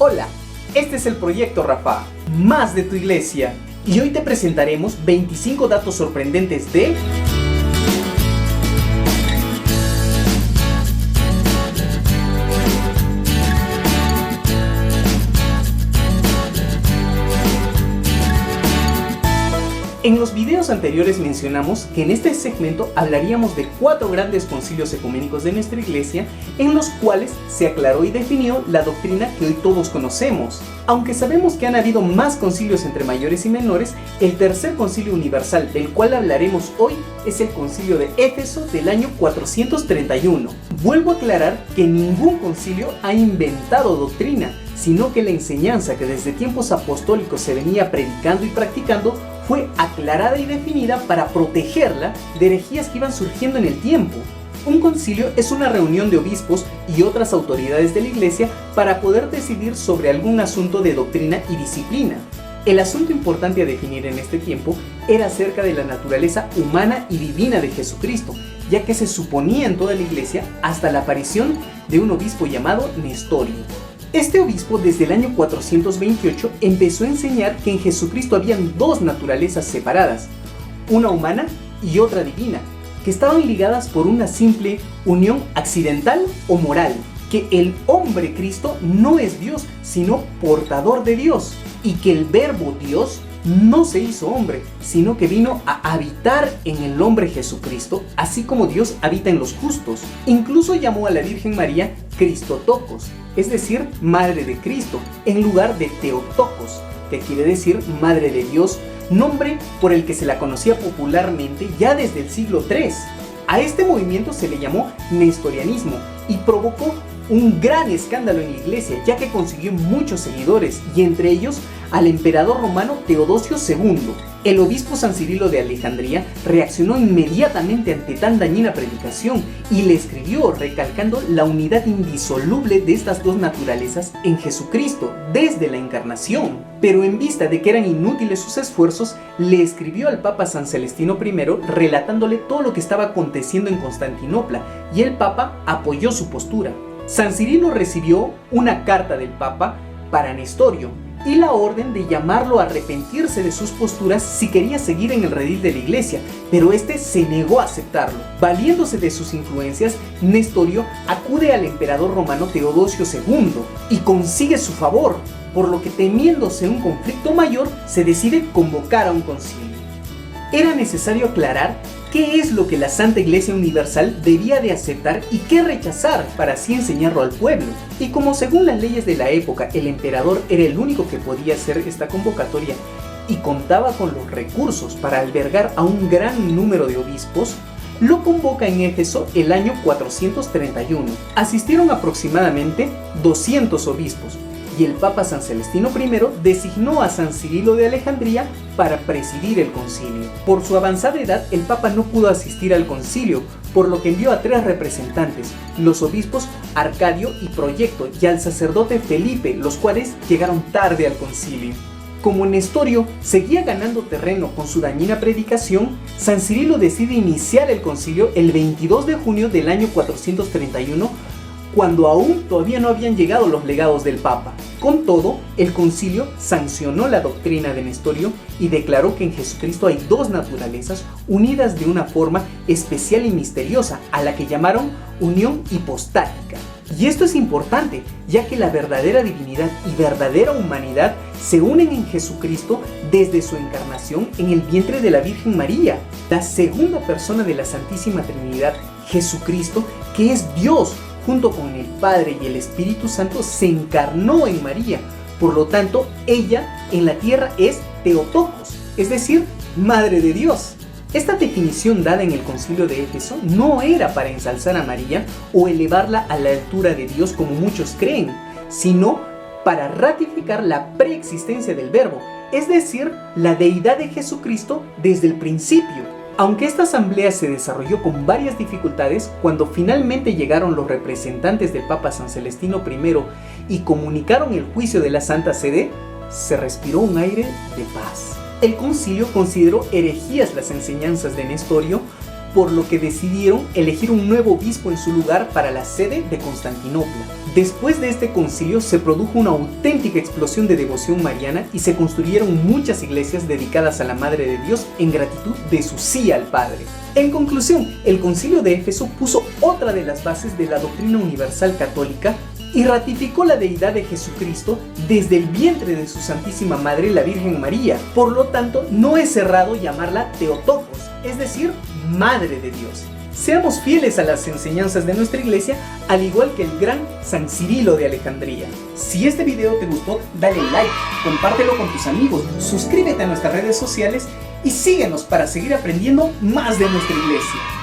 Hola, este es el Proyecto Rafa, más de tu iglesia, y hoy te presentaremos 25 datos sorprendentes de... En los videos anteriores mencionamos que en este segmento hablaríamos de 4 grandes concilios ecuménicos de nuestra iglesia, en los cuales se aclaró y definió la doctrina que hoy todos conocemos. Aunque sabemos que han habido más concilios entre mayores y menores, el tercer concilio universal del cual hablaremos hoy es el concilio de Éfeso del año 431. Vuelvo a aclarar que ningún concilio ha inventado doctrina, sino que la enseñanza que desde tiempos apostólicos se venía predicando y practicando fue aclarada y definida para protegerla de herejías que iban surgiendo en el tiempo. Un concilio es una reunión de obispos y otras autoridades de la iglesia para poder decidir sobre algún asunto de doctrina y disciplina. El asunto importante a definir en este tiempo era acerca de la naturaleza humana y divina de Jesucristo, ya que se suponía en toda la iglesia hasta la aparición de un obispo llamado Nestorio. Este obispo desde el año 428 empezó a enseñar que en Jesucristo habían dos naturalezas separadas, una humana y otra divina, que estaban ligadas por una simple unión accidental o moral, que el hombre Cristo no es Dios, sino portador de Dios, y que el verbo Dios no se hizo hombre, sino que vino a habitar en el hombre Jesucristo, así como Dios habita en los justos. Incluso llamó a la Virgen María Cristotokos, es decir, Madre de Cristo, en lugar de Theotokos, que quiere decir Madre de Dios, nombre por el que se la conocía popularmente ya desde el siglo III. A este movimiento se le llamó nestorianismo y provocó un gran escándalo en la iglesia, ya que consiguió muchos seguidores, y entre ellos al emperador romano Teodosio II. El obispo San Cirilo de Alejandría reaccionó inmediatamente ante tan dañina predicación y le escribió recalcando la unidad indisoluble de estas dos naturalezas en Jesucristo desde la encarnación. Pero en vista de que eran inútiles sus esfuerzos, le escribió al Papa San Celestino I relatándole todo lo que estaba aconteciendo en Constantinopla, y el Papa apoyó su postura. San Cirilo recibió una carta del Papa para Nestorio y la orden de llamarlo a arrepentirse de sus posturas si quería seguir en el redil de la iglesia, pero este se negó a aceptarlo. Valiéndose de sus influencias, Nestorio acude al emperador romano Teodosio II y consigue su favor, por lo que, temiéndose un conflicto mayor, se decide convocar a un concilio. Era necesario aclarar qué es lo que la Santa Iglesia Universal debía de aceptar y qué rechazar para así enseñarlo al pueblo. Y como según las leyes de la época el emperador era el único que podía hacer esta convocatoria y contaba con los recursos para albergar a un gran número de obispos, lo convoca en Éfeso el año 431. Asistieron aproximadamente 200 obispos, y el Papa San Celestino I designó a San Cirilo de Alejandría para presidir el concilio. Por su avanzada edad, el Papa no pudo asistir al concilio, por lo que envió a 3 representantes, los obispos Arcadio y Proyecto, y al sacerdote Felipe, los cuales llegaron tarde al concilio. Como Nestorio seguía ganando terreno con su dañina predicación, San Cirilo decide iniciar el concilio el 22 de junio del año 431, cuando aún todavía no habían llegado los legados del Papa. Con todo, el concilio sancionó la doctrina de Nestorio y declaró que en Jesucristo hay dos naturalezas unidas de una forma especial y misteriosa, a la que llamaron unión hipostática. Y esto es importante, ya que la verdadera divinidad y verdadera humanidad se unen en Jesucristo desde su encarnación en el vientre de la Virgen María, la segunda persona de la Santísima Trinidad, Jesucristo, que es Dios, junto con el Padre y el Espíritu Santo, se encarnó en María. Por lo tanto, ella en la tierra es Theotokos, es decir, Madre de Dios. Esta definición dada en el concilio de Éfeso no era para ensalzar a María o elevarla a la altura de Dios como muchos creen, sino para ratificar la preexistencia del Verbo, es decir, la deidad de Jesucristo desde el principio. Aunque esta asamblea se desarrolló con varias dificultades, cuando finalmente llegaron los representantes del Papa San Celestino I y comunicaron el juicio de la Santa Sede, se respiró un aire de paz. El concilio consideró herejías las enseñanzas de Nestorio, por lo que decidieron elegir un nuevo obispo en su lugar para la sede de Constantinopla. Después de este concilio se produjo una auténtica explosión de devoción mariana y se construyeron muchas iglesias dedicadas a la Madre de Dios en gratitud de su sí al Padre. En conclusión, el concilio de Éfeso puso otra de las bases de la doctrina universal católica y ratificó la deidad de Jesucristo desde el vientre de su Santísima Madre, la Virgen María. Por lo tanto, no es errado llamarla Theotokos, es decir, Madre de Dios. Seamos fieles a las enseñanzas de nuestra iglesia, al igual que el gran San Cirilo de Alejandría. Si este video te gustó, dale like, compártelo con tus amigos, suscríbete a nuestras redes sociales y síguenos para seguir aprendiendo más de nuestra iglesia.